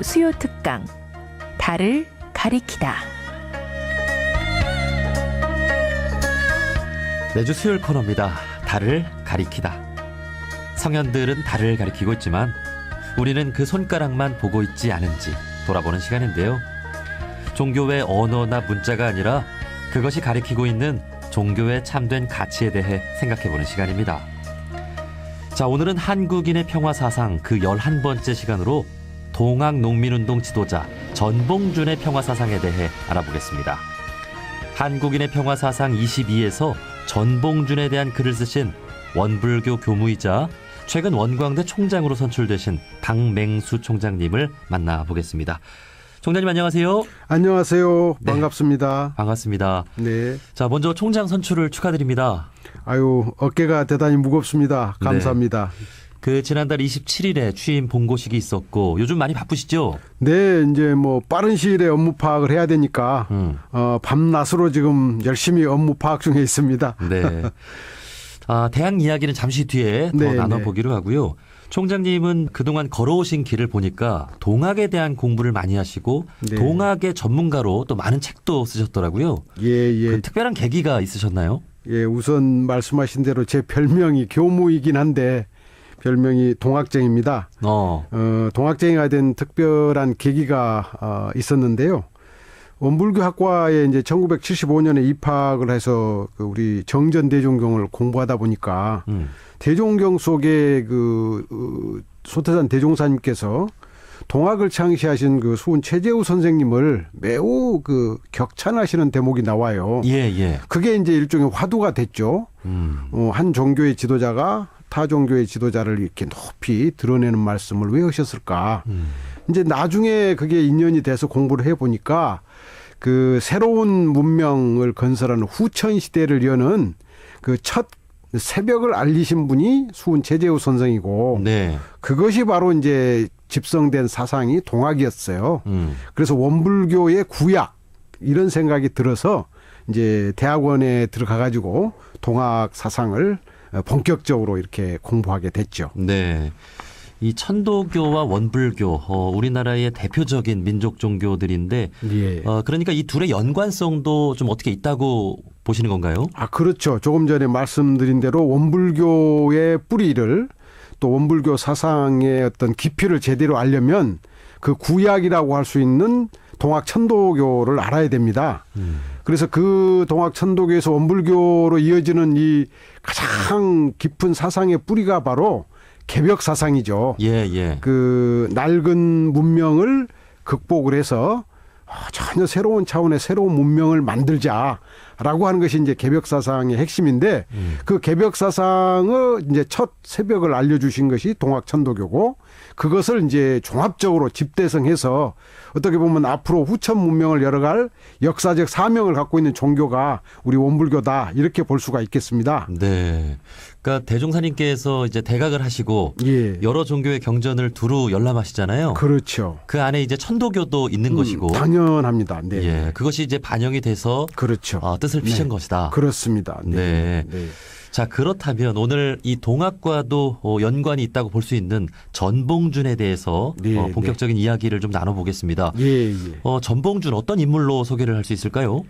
수요 특강 달을 가리키다. 매주 수요일 코너입니다. 달을 가리키다. 성현들은 달을 가리키고 있지만 우리는 그 손가락만 보고 있지 않은지 돌아보는 시간인데요. 종교의 언어나 문자가 아니라 그것이 가리키고 있는 종교의 참된 가치에 대해 생각해보는 시간입니다. 자, 오늘은 한국인의 평화사상 그 11번째 시간으로 동학농민운동 지도자 전봉준의 평화사상에 대해 알아보겠습니다. 한국인의 평화사상 22에서 전봉준에 대한 글을 쓰신 원불교 교무이자 최근 원광대 총장으로 선출되신 박맹수 총장님을 만나보겠습니다. 총장님 안녕하세요. 안녕하세요. 네. 반갑습니다. 반갑습니다. 네. 자, 먼저 총장 선출을 축하드립니다. 아유, 어깨가 대단히 무겁습니다. 감사합니다. 그 지난달 27일에 취임 본고식이 있었고 요즘 많이 바쁘시죠? 네, 이제 뭐 빠른 시일에 업무 파악을 해야 되니까 밤낮으로 지금 열심히 업무 파악 중에 있습니다. 네. 대학 이야기는 잠시 뒤에 더 네, 나눠보기로 하고요. 총장님은 그동안 걸어오신 길을 보니까 동학에 대한 공부를 많이 하시고 네. 동학의 전문가로 또 많은 책도 쓰셨더라고요. 예. 그 특별한 계기가 있으셨나요? 예, 우선 말씀하신 대로 제 별명이 교무이긴 한데 별명이 동학쟁입니다. 동학쟁이가 된 특별한 계기가 있었는데요. 원불교 학과에 이제 1975년에 입학을 해서 그 우리 정전대종경을 공부하다 보니까 대종경 속에 그 소태산 대종사님께서 동학을 창시하신 그 수훈 최재우 선생님을 매우 그 격찬하시는 대목이 나와요. 예. 그게 이제 일종의 화두가 됐죠. 한 종교의 지도자가 타 종교의 지도자를 이렇게 높이 드러내는 말씀을 왜 하셨을까? 이제 나중에 그게 인연이 돼서 공부를 해보니까 그 새로운 문명을 건설하는 후천 시대를 여는 그 첫 새벽을 알리신 분이 수훈 최재우 선생이고 네. 그것이 바로 이제 집성된 사상이 동학이었어요. 그래서 원불교의 구약 이런 생각이 들어서 이제 대학원에 들어가 가지고 동학 사상을 본격적으로 이렇게 공부하게 됐죠. 네. 이 천도교와 원불교, 우리나라의 대표적인 민족 종교들인데, 예. 그러니까 이 둘의 연관성도 좀 어떻게 있다고 보시는 건가요? 그렇죠. 조금 전에 말씀드린 대로 원불교의 뿌리를 또 원불교 사상의 어떤 깊이를 제대로 알려면 그 구약이라고 할 수 있는 동학 천도교를 알아야 됩니다. 그래서 그 동학 천도교에서 원불교로 이어지는 이 가장 깊은 사상의 뿌리가 바로 개벽 사상이죠. 예. 그 낡은 문명을 극복을 해서 전혀 새로운 차원의 새로운 문명을 만들자라고 하는 것이 이제 개벽 사상의 핵심인데 그 개벽 사상의 이제 첫 새벽을 알려주신 것이 동학 천도교고 그것을 이제 종합적으로 집대성해서 어떻게 보면 앞으로 후천 문명을 열어갈 역사적 사명을 갖고 있는 종교가 우리 원불교다 이렇게 볼 수가 있겠습니다. 네. 그러니까 대종사님께서 이제 대각을 하시고 예. 여러 종교의 경전을 두루 열람하시잖아요. 그렇죠. 그 안에 이제 천도교도 있는 것이고. 당연합니다. 네. 예. 그것이 이제 반영이 돼서 그렇죠. 뜻을 피신 네. 것이다. 그렇습니다. 네. 자, 그렇다면 오늘 이 동학과도 연관이 있다고 볼 수 있는 전봉준에 대해서 본격적인 이야기를 좀 나눠보겠습니다. 예. 전봉준 어떤 인물로 소개를 할 수 있을까요?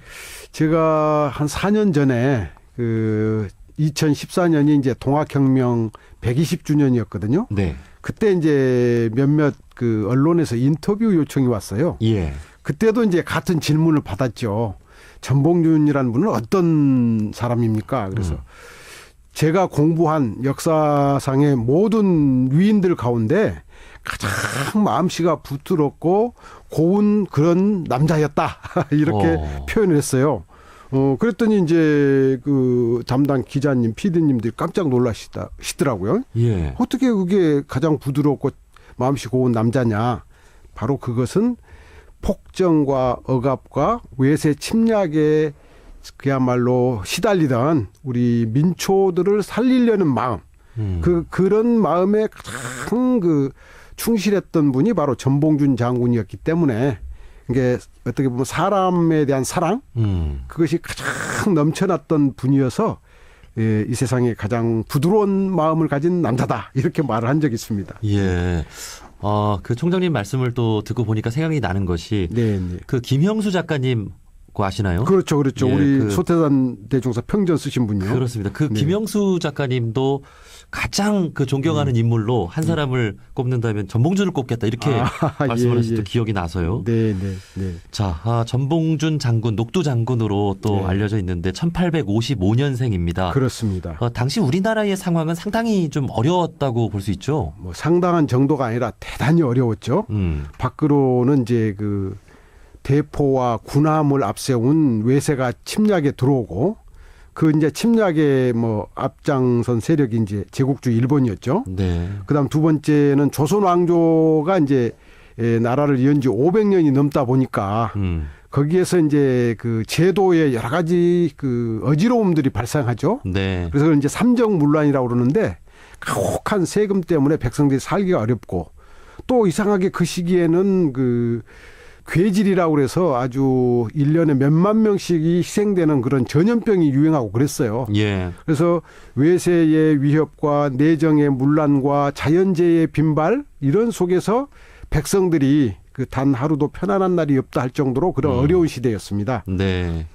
제가 한 4년 전에 그 2014년이 이제 동학혁명 120주년이었거든요. 네. 그때 이제 몇몇 그 언론에서 인터뷰 요청이 왔어요. 예. 그때도 이제 같은 질문을 받았죠. 전봉준이라는 분은 어떤 사람입니까? 그래서 제가 공부한 역사상의 모든 위인들 가운데 가장 마음씨가 부드럽고 고운 그런 남자였다. 이렇게 표현을 했어요. 그랬더니 이제 그 담당 기자님, PD님들이 깜짝 놀라시더라고요. 예. 어떻게 그게 가장 부드럽고 마음씨 고운 남자냐. 바로 그것은 폭정과 억압과 외세 침략에 그야말로 시달리던 우리 민초들을 살리려는 마음, 그런 마음에 가장 그 충실했던 분이 바로 전봉준 장군이었기 때문에 이게 어떻게 보면 사람에 대한 사랑, 그것이 가장 넘쳐났던 분이어서 이 세상에 가장 부드러운 마음을 가진 남자다 이렇게 말을 한 적이 있습니다. 예. 그 총장님 말씀을 또 듣고 보니까 생각이 나는 것이 네, 네. 그 김형수 작가님 그거 아시나요? 그렇죠, 그렇죠. 예, 우리 소태산 대종사 평전 쓰신 분이요. 그렇습니다. 그 네. 김형수 작가님도 가장 그 존경하는 인물로 한 사람을 꼽는다면 전봉준을 꼽겠다 이렇게 말씀을 하셨던 기억이 나서요. 네, 네, 네. 자, 전봉준 장군, 녹두 장군으로 또 네. 알려져 있는데 1855년생입니다. 그렇습니다. 당시 우리나라의 상황은 상당히 좀 어려웠다고 볼 수 있죠. 뭐 상당한 정도가 아니라 대단히 어려웠죠. 밖으로는 이제 그 대포와 군함을 앞세운 외세가 침략에 들어오고 그 이제 침략의 뭐 앞장선 세력이 이제 제국주의 일본이었죠. 네. 그다음 두 번째는 조선 왕조가 이제 나라를 이은 지 500년이 넘다 보니까 거기에서 이제 그 제도의 여러 가지 그 어지러움들이 발생하죠. 네. 그래서 그걸 이제 삼정문란이라고 그러는데 가혹한 세금 때문에 백성들이 살기가 어렵고 또 이상하게 그 시기에는 그 괴질이라고 그래서 아주 1년에 몇만 명씩이 희생되는 그런 전염병이 유행하고 그랬어요. 예. 그래서 외세의 위협과 내정의 문란과 자연재해의 빈발 이런 속에서 백성들이 그 단 하루도 편안한 날이 없다 할 정도로 그런 어려운 시대였습니다. 네.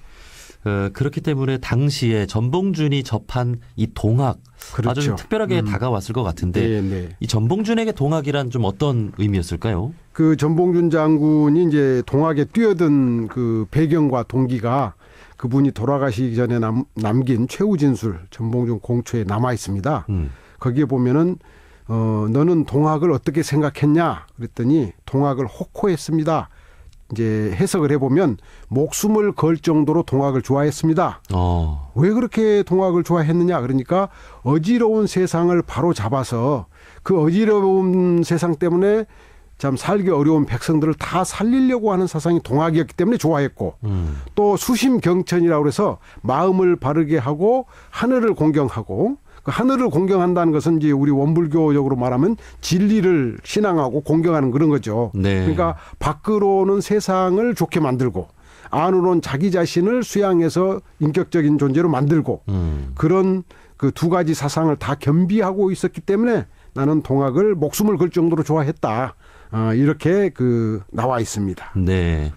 그렇기 때문에 당시에 전봉준이 접한 이 동학 그렇죠. 아주 좀 특별하게 다가왔을 것 같은데 네, 네. 이 전봉준에게 동학이란 좀 어떤 의미였을까요? 그 전봉준 장군이 이제 동학에 뛰어든 그 배경과 동기가 그분이 돌아가시기 전에 남긴 최후진술 전봉준 공초에 남아 있습니다. 거기에 보면은 너는 동학을 어떻게 생각했냐 그랬더니 동학을 혹호했습니다. 이제 해석을 해보면 목숨을 걸 정도로 동학을 좋아했습니다. 왜 그렇게 동학을 좋아했느냐 그러니까 어지러운 세상을 바로 잡아서 그 어지러운 세상 때문에 참 살기 어려운 백성들을 다 살리려고 하는 사상이 동학이었기 때문에 좋아했고 또 수심경천이라고 해서 마음을 바르게 하고 하늘을 공경하고 그 하늘을 공경한다는 것은 이제 우리 원불교적으로 말하면 진리를 신앙하고 공경하는 그런 거죠. 네. 그러니까 밖으로는 세상을 좋게 만들고 안으로는 자기 자신을 수양해서 인격적인 존재로 만들고 그런 그 두 가지 사상을 다 겸비하고 있었기 때문에 나는 동학을 목숨을 걸 정도로 좋아했다. 이렇게 그 나와 있습니다. 네.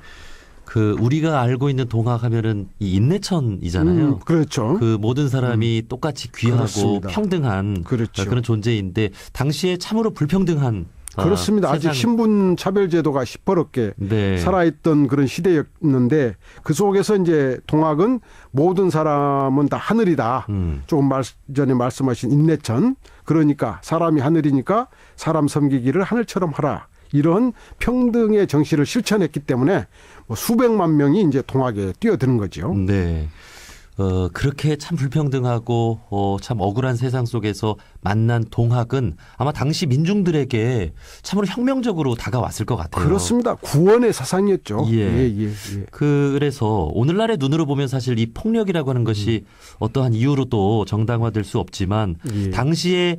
그 우리가 알고 있는 동학 하면은 이 인내천이잖아요. 그렇죠. 그 모든 사람이 똑같이 귀하고 그렇습니다. 평등한 그렇죠. 그런 존재인데 당시에 참으로 불평등한 그렇습니다. 아직 신분 차별 제도가 시퍼렇게 네. 살아있던 그런 시대였는데 그 속에서 이제 동학은 모든 사람은 다 하늘이다. 조금 전에 말씀하신 인내천. 그러니까 사람이 하늘이니까 사람 섬기기를 하늘처럼 하라. 이런 평등의 정신을 실천했기 때문에 뭐 수백만 명이 이제 동학에 뛰어드는 거죠. 네. 그렇게 참 불평등하고 참 억울한 세상 속에서 만난 동학은 아마 당시 민중들에게 참으로 혁명적으로 다가왔을 것 같아요. 그렇습니다. 구원의 사상이었죠. 예. 그래서 오늘날의 눈으로 보면 사실 이 폭력이라고 하는 것이 어떠한 이유로 또 정당화될 수 없지만 당시에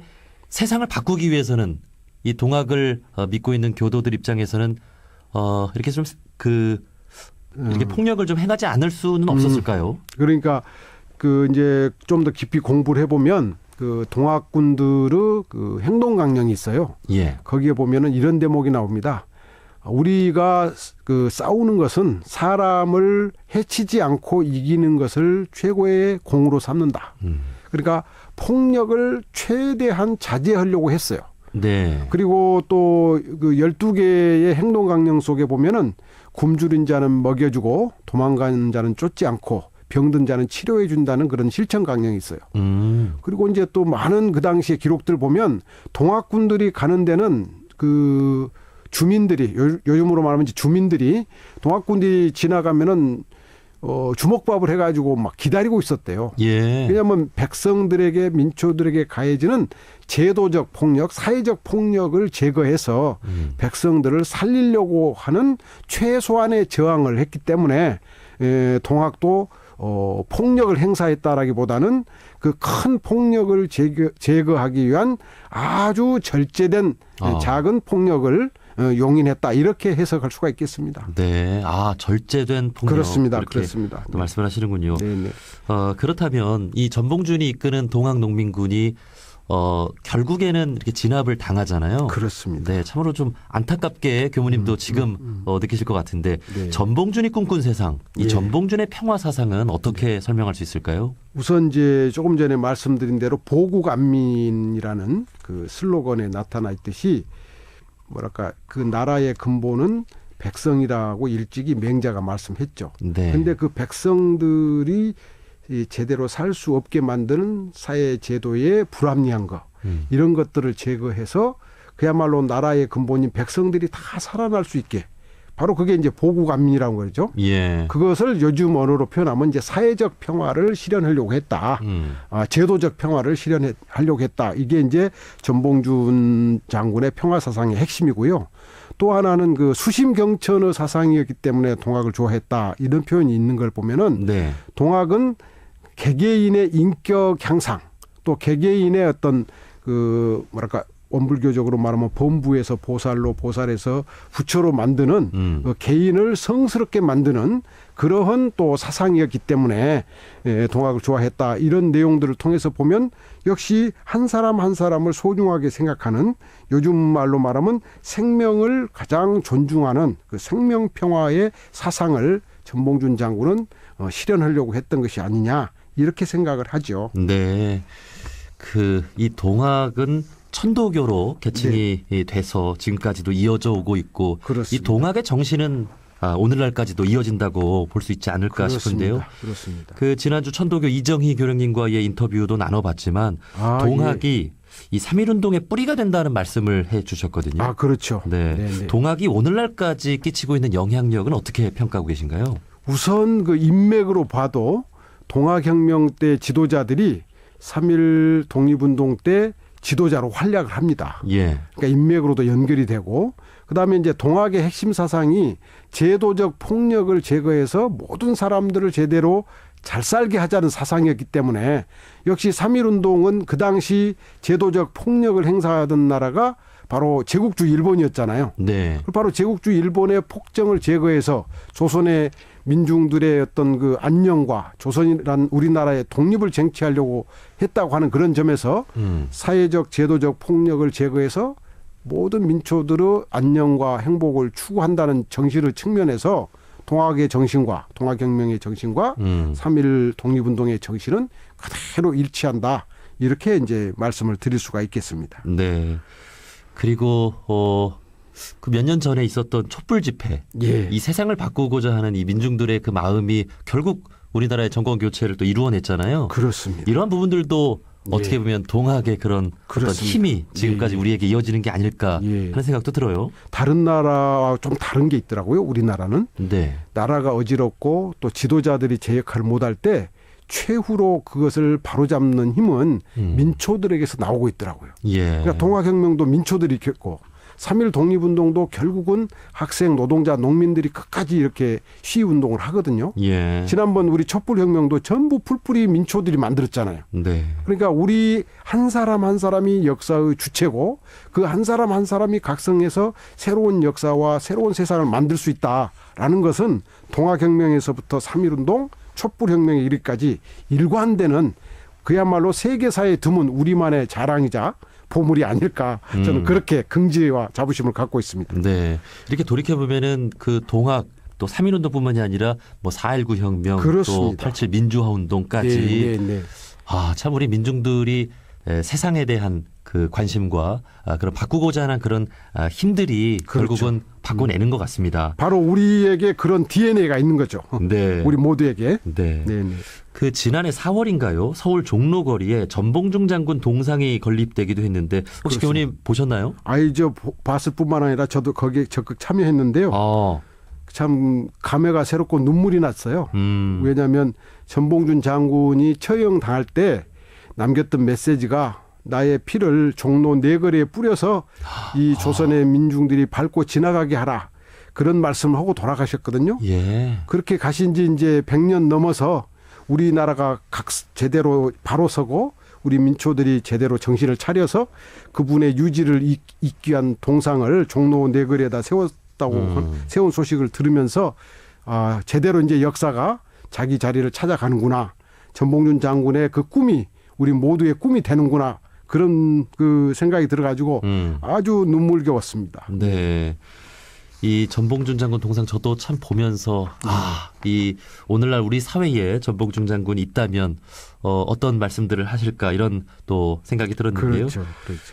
세상을 바꾸기 위해서는 이 동학을 믿고 있는 교도들 입장에서는 이렇게 좀 이렇게 폭력을 좀 행하지 않을 수는 없었을까요? 그러니까 그 이제 좀 더 깊이 공부를 해보면 그 동학군들의 그 행동 강령이 있어요. 예. 거기에 보면은 이런 대목이 나옵니다. 우리가 그 싸우는 것은 사람을 해치지 않고 이기는 것을 최고의 공으로 삼는다. 그러니까 폭력을 최대한 자제하려고 했어요. 네. 그리고 또 그 12개의 행동 강령 속에 보면은 굶주린 자는 먹여주고 도망가는 자는 쫓지 않고 병든 자는 치료해 준다는 그런 실천 강령이 있어요. 그리고 이제 또 많은 그 당시의 기록들 보면 동학군들이 가는 데는 그 주민들이 요즘으로 말하면 이제 주민들이 동학군들이 지나가면은 주먹밥을 해가지고 막 기다리고 있었대요. 예. 왜냐하면 백성들에게 민초들에게 가해지는 제도적 폭력, 사회적 폭력을 제거해서 백성들을 살리려고 하는 최소한의 저항을 했기 때문에 동학도 폭력을 행사했다라기보다는 그 큰 폭력을 제거하기 위한 아주 절제된 작은 폭력을 용인했다 이렇게 해석할 수가 있겠습니다. 네, 절제된 폭력 그렇습니다. 그렇게 그렇습니다. 또 말씀을 하시는군요. 네네. 그렇다면 이 전봉준이 이끄는 동학농민군이 결국에는 이렇게 진압을 당하잖아요. 그렇습니다. 네, 참으로 좀 안타깝게 교무님도 지금 느끼실 것 같은데 네. 전봉준이 꿈꾼 세상, 이 네. 전봉준의 평화 사상은 어떻게 설명할 수 있을까요? 우선 이제 조금 전에 말씀드린 대로 보국안민이라는 그 슬로건에 나타나 있듯이 뭐랄까 그 나라의 근본은 백성이라고 일찍이 맹자가 말씀했죠. 네. 근데 그 백성들이 이 제대로 살 수 없게 만드는 사회 제도의 불합리한 거 이런 것들을 제거해서 그야말로 나라의 근본인 백성들이 다 살아날 수 있게 바로 그게 이제 보국안민이라는 거죠. 예. 그것을 요즘 언어로 표현하면 이제 사회적 평화를 실현하려고 했다. 제도적 평화를 실현하려고 했다. 이게 이제 전봉준 장군의 평화 사상의 핵심이고요. 또 하나는 그 수심 경천의 사상이었기 때문에 동학을 좋아했다. 이런 표현이 있는 걸 보면은 네. 동학은 개개인의 인격 향상 또 개개인의 어떤 그 뭐랄까 원불교적으로 말하면 범부에서 보살로 보살에서 부처로 만드는 그 개인을 성스럽게 만드는 그러한 또 사상이었기 때문에 동학을 좋아했다. 이런 내용들을 통해서 보면 역시 한 사람 한 사람을 소중하게 생각하는 요즘 말로 말하면 생명을 가장 존중하는 그 생명평화의 사상을 전봉준 장군은 실현하려고 했던 것이 아니냐 이렇게 생각을 하죠. 네. 이 동학은 천도교로 개칭이 돼서 지금까지도 이어져 오고 있고 그렇습니다. 이 동학의 정신은 오늘날까지도 이어진다고 볼 수 있지 않을까 싶은데요. 그렇습니다. 그 지난주 천도교 이정희 교령님과의 인터뷰도 나눠봤지만 동학이 이 3.1운동의 뿌리가 된다는 말씀을 해 주셨거든요. 아, 그렇죠. 네. 네네. 동학이 오늘날까지 끼치고 있는 영향력은 어떻게 평가하고 계신가요? 우선 그 인맥으로 봐도 동학혁명 때 지도자들이 3.1 독립운동 때 지도자로 활약을 합니다. 예. 그러니까 인맥으로도 연결이 되고 그다음에 이제 동학의 핵심 사상이 제도적 폭력을 제거해서 모든 사람들을 제대로 잘 살게 하자는 사상이었기 때문에 역시 3.1운동은 그 당시 제도적 폭력을 행사하던 나라가 바로 제국주 일본이었잖아요. 네. 바로 제국주 일본의 폭정을 제거해서 조선의 민중들의 어떤 그 안녕과 조선이란 우리나라의 독립을 쟁취하려고 했다고 하는 그런 점에서 사회적 제도적 폭력을 제거해서 모든 민초들의 안녕과 행복을 추구한다는 정신의 측면에서 동학의 정신과 동학혁명의 정신과 3.1 독립운동의 정신은 그대로 일치한다. 이렇게 이제 말씀을 드릴 수가 있겠습니다. 네. 그리고 그 몇 년 전에 있었던 촛불 집회, 예. 이 세상을 바꾸고자 하는 이 민중들의 그 마음이 결국 우리나라의 정권 교체를 또 이루어냈잖아요. 그렇습니다. 이러한 부분들도 어떻게 보면 동학의 그런 어떤 그렇습니다. 힘이 지금까지 예. 우리에게 이어지는 게 아닐까 예. 하는 생각도 들어요. 다른 나라와 좀 다른 게 있더라고요. 우리나라는. 네. 나라가 어지럽고 또 지도자들이 제 역할을 못할 때 최후로 그것을 바로잡는 힘은 민초들에게서 나오고 있더라고요. 예. 그러니까 동학혁명도 민초들이 겪고 3.1 독립운동도 결국은 학생, 노동자, 농민들이 끝까지 이렇게 시위운동을 하거든요. 예. 지난번 우리 촛불혁명도 전부 풀뿌리 민초들이 만들었잖아요. 네. 그러니까 우리 한 사람 한 사람이 역사의 주체고 그 한 사람 한 사람이 각성해서 새로운 역사와 새로운 세상을 만들 수 있다라는 것은 동학혁명에서부터 3.1운동, 촛불혁명에 이르기까지 일관되는 그야말로 세계사에 드문 우리만의 자랑이자 보물이 아닐까 저는 그렇게 긍지와 자부심을 갖고 있습니다. 네. 이렇게 돌이켜보면은 그 동학 또 3.1운동뿐만이 아니라 뭐 4.19 혁명 그렇습니다. 또 87 민주화 운동까지 네, 네, 네. 참 우리 민중들이 세상에 대한 그 관심과 그런 바꾸고자 하는 그런 힘들이 그렇죠. 결국은 바꿔내는 것 같습니다. 바로 우리에게 그런 DNA가 있는 거죠. 네. 우리 모두에게. 네. 네, 네. 그 지난해 4월인가요? 서울 종로거리에 전봉준 장군 동상이 건립되기도 했는데 혹시 그렇습니다. 교우님 보셨나요? 저 봤을 뿐만 아니라 저도 거기에 적극 참여했는데요. 참 감회가 새롭고 눈물이 났어요. 왜냐하면 전봉준 장군이 처형당할 때 남겼던 메시지가 나의 피를 종로 네거리에 뿌려서 이 조선의 민중들이 밟고 지나가게 하라. 그런 말씀을 하고 돌아가셨거든요. 예. 그렇게 가신 지 이제 100년 넘어서 우리나라가 제대로 바로 서고 우리 민초들이 제대로 정신을 차려서 그분의 유지를 잇기 위한 동상을 종로 네거리에다 세운 소식을 들으면서 제대로 이제 역사가 자기 자리를 찾아가는구나. 전봉준 장군의 그 꿈이 우리 모두의 꿈이 되는구나. 그런 그 생각이 들어가지고 아주 눈물겨웠습니다. 네. 이 전봉준 장군 동상 저도 참 보면서 이 오늘날 우리 사회에 전봉준 장군이 있다면 어떤 말씀들을 하실까 이런 또 생각이 들었는데요. 그렇죠.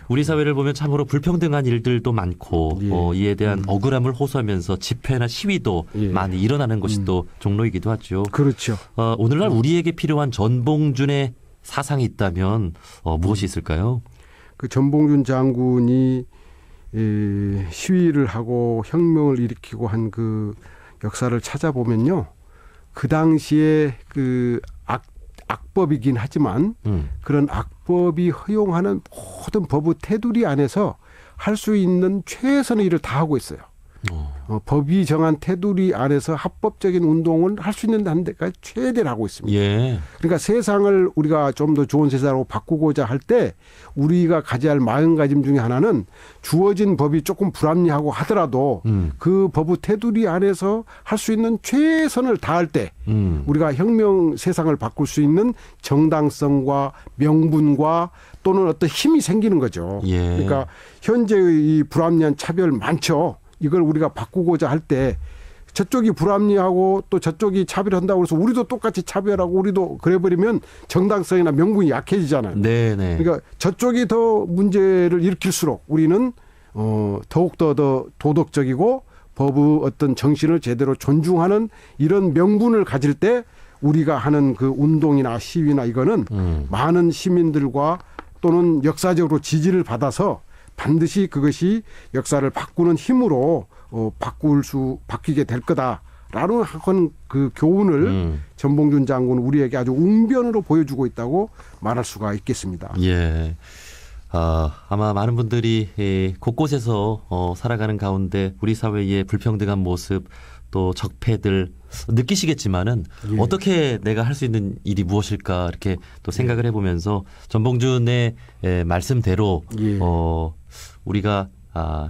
우리 사회를 보면 참으로 불평등한 일들도 많고 예. 이에 대한 억울함을 호소하면서 집회나 시위도 예. 많이 일어나는 것이 또 종로이기도 하죠. 그렇죠. 오늘날 우리에게 필요한 전봉준의 사상이 있다면 무엇이 있을까요? 그 전봉준 장군이 시위를 하고 혁명을 일으키고 한 그 역사를 찾아보면요. 그 당시에 그 악법이긴 하지만 그런 악법이 허용하는 모든 법의 테두리 안에서 할 수 있는 최선의 일을 다 하고 있어요. 법이 정한 테두리 안에서 합법적인 운동을 할 수 있는 데까지 최대를 하고 있습니다. 예. 그러니까 세상을 우리가 좀 더 좋은 세상으로 바꾸고자 할 때 우리가 가져야 할 마음가짐 중에 하나는 주어진 법이 조금 불합리하고 하더라도 그 법의 테두리 안에서 할 수 있는 최선을 다할 때 우리가 혁명 세상을 바꿀 수 있는 정당성과 명분과 또는 어떤 힘이 생기는 거죠. 예. 그러니까 현재의 이 불합리한 차별 많죠. 이걸 우리가 바꾸고자 할 때 저쪽이 불합리하고 또 저쪽이 차별한다고 해서 우리도 똑같이 차별하고 우리도 그래버리면 정당성이나 명분이 약해지잖아요. 네네. 그러니까 저쪽이 더 문제를 일으킬수록 우리는 더욱더 더 도덕적이고 법의 어떤 정신을 제대로 존중하는 이런 명분을 가질 때 우리가 하는 그 운동이나 시위나 이거는 많은 시민들과 또는 역사적으로 지지를 받아서 반드시 그것이 역사를 바꾸는 힘으로 바뀌게 될 거다라는 그 교훈을 전봉준 장군은 우리에게 아주 웅변으로 보여주고 있다고 말할 수가 있겠습니다. 예. 아마 많은 분들이 곳곳에서 살아가는 가운데 우리 사회의 불평등한 모습 또 적폐들 느끼시겠지만은 예. 어떻게 내가 할 수 있는 일이 무엇일까 이렇게 또 생각을 해보면서 전봉준의 말씀대로 예. 우리가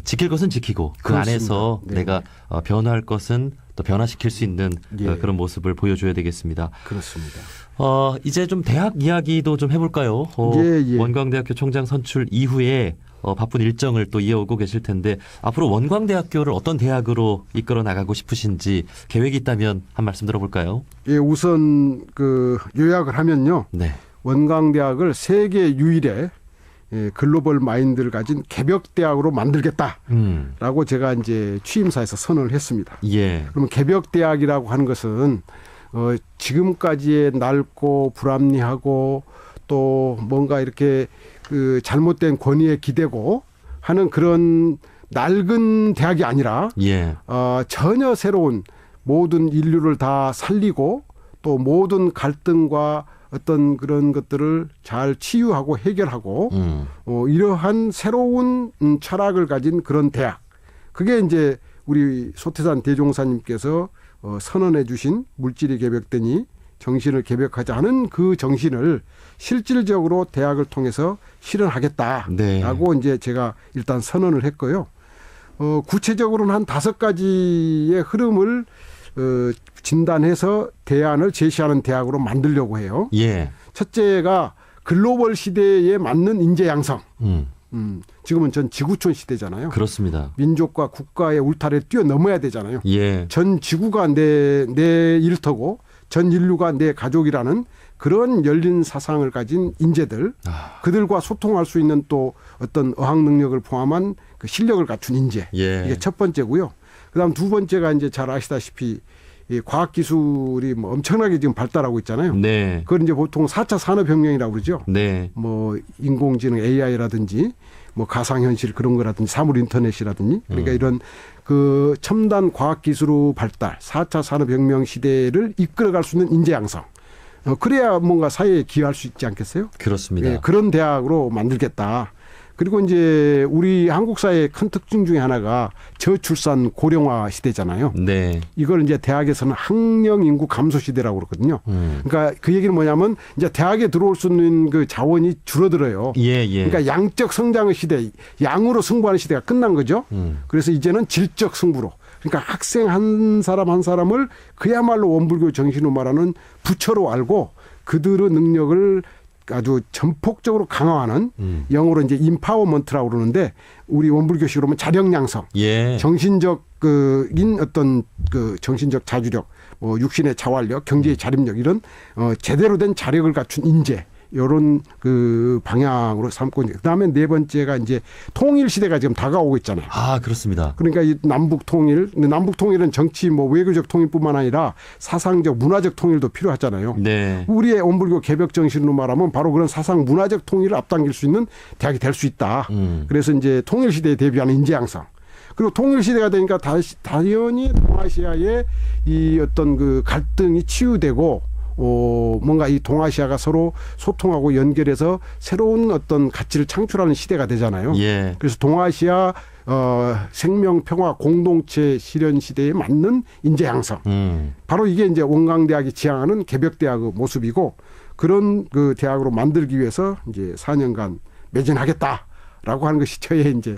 지킬 것은 지키고 그 그렇습니다. 안에서 네. 내가 변화할 것은 또 변화시킬 수 있는 예. 그런 모습을 보여줘야 되겠습니다. 그렇습니다. 이제 좀 대학 이야기도 좀 해볼까요? 예. 원광대학교 총장 선출 이후에 바쁜 일정을 또 이어오고 계실 텐데 앞으로 원광대학교를 어떤 대학으로 이끌어 나가고 싶으신지 계획이 있다면 한 말씀 들어볼까요? 예, 우선 그 요약을 하면요. 네. 원광대학을 세계 유일의 글로벌 마인드를 가진 개벽대학으로 만들겠다라고 제가 이제 취임사에서 선언을 했습니다. 예. 그러면 개벽대학이라고 하는 것은 지금까지의 낡고 불합리하고 또 뭔가 이렇게 그 잘못된 권위에 기대고 하는 그런 낡은 대학이 아니라 예. 전혀 새로운 모든 인류를 다 살리고 또 모든 갈등과 어떤 그런 것들을 잘 치유하고 해결하고 이러한 새로운 철학을 가진 그런 대학. 그게 이제 우리 소태산 대종사님께서 선언해 주신 물질이 개벽되니 정신을 개벽하지 않은 그 정신을 실질적으로 대학을 통해서 실현하겠다라고 네. 이제 제가 일단 선언을 했고요. 구체적으로는 한 5가지의 흐름을 진단해서 대안을 제시하는 대학으로 만들려고 해요. 예. 첫째가 글로벌 시대에 맞는 인재 양성. 지금은 전 지구촌 시대잖아요. 그렇습니다. 민족과 국가의 울타리를 뛰어넘어야 되잖아요. 예. 전 지구가 내 일터고 전 인류가 내 가족이라는 그런 열린 사상을 가진 인재들, 그들과 소통할 수 있는 또 어떤 어학 능력을 포함한 그 실력을 갖춘 인재. 예. 이게 첫 번째고요. 그다음 두 번째가 이제 잘 아시다시피 이 과학 기술이 뭐 엄청나게 지금 발달하고 있잖아요. 네. 그걸 이제 보통 4차 산업혁명이라고 그러죠. 네. 뭐 인공지능 AI라든지 뭐 가상현실 그런 거라든지 사물 인터넷이라든지 그러니까 이런 그 첨단 과학 기술의 발달 4차 산업혁명 시대를 이끌어갈 수 있는 인재 양성. 그래야 뭔가 사회에 기여할 수 있지 않겠어요? 그렇습니다. 예, 그런 대학으로 만들겠다. 그리고 이제 우리 한국 사회의 큰 특징 중에 하나가 저출산 고령화 시대잖아요. 네. 이걸 이제 대학에서는 학령 인구 감소 시대라고 그러거든요. 그러니까 그 얘기는 뭐냐면 이제 대학에 들어올 수 있는 그 자원이 줄어들어요. 예. 그러니까 양적 성장의 시대, 양으로 승부하는 시대가 끝난 거죠. 그래서 이제는 질적 승부로. 그러니까 학생 한 사람 한 사람을 그야말로 원불교 정신으로 말하는 부처로 알고 그들의 능력을 아주 전폭적으로 강화하는 영어로 이제 임파워먼트라고 그러는데 우리 원불교식으로 하면 자력 양성, 예. 정신적 인 어떤 정신적 자주력, 육신의 자활력, 경제의 자립력 이런 제대로 된 자력을 갖춘 인재. 이런 방향으로 삼고 그다음에 네 번째가 이제 통일 시대가 지금 다가오고 있잖아요. 아, 그렇습니다. 그러니까 이 남북 통일은 정치 외교적 통일뿐만 아니라 사상적 문화적 통일도 필요하잖아요. 네. 우리의 원불교 개벽 정신으로 말하면 바로 그런 사상 문화적 통일을 앞당길 수 있는 대학이 될 수 있다. 그래서 이제 통일 시대에 대비하는 인재 양성. 그리고 통일 시대가 되니까 당연히 동아시아의 이 어떤 갈등이 치유되고 뭔가 이 동아시아가 서로 소통하고 연결해서 새로운 어떤 가치를 창출하는 시대가 되잖아요. 예. 그래서 동아시아 생명 평화 공동체 실현 시대에 맞는 인재 양성. 바로 이게 이제 원광대학이 지향하는 개벽대학의 모습이고 그런 대학으로 만들기 위해서 이제 4년간 매진하겠다라고 하는 것이 저의 이제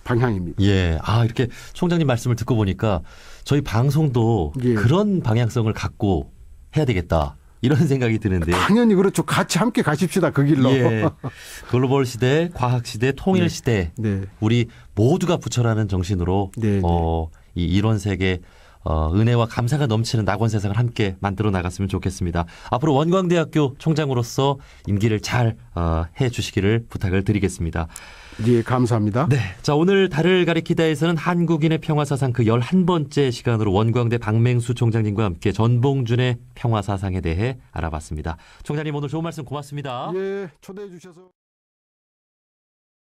방향입니다. 예. 아, 이렇게 총장님 말씀을 듣고 보니까 저희 방송도 예. 그런 방향성을 갖고 해야 되겠다. 이런 생각이 드는데요. 당연히 그렇죠. 같이 함께 가십시다. 그 길로. 예. 글로벌 시대, 과학 시대, 통일 시대. 네. 우리 모두가 부처라는 정신으로 네, 이 이론 세계 은혜와 감사가 넘치는 낙원 세상을 함께 만들어 나갔으면 좋겠습니다. 앞으로 원광대학교 총장으로서 임기를 잘 해주시기를 부탁을 드리겠습니다. 예, 감사합니다. 네, 자 오늘 달을 가리키다에서는 한국인의 평화사상 그 11번째 시간으로 원광대 박맹수 총장님과 함께 전봉준의 평화사상에 대해 알아봤습니다. 총장님 오늘 좋은 말씀 고맙습니다. 예, 초대해 주셔서.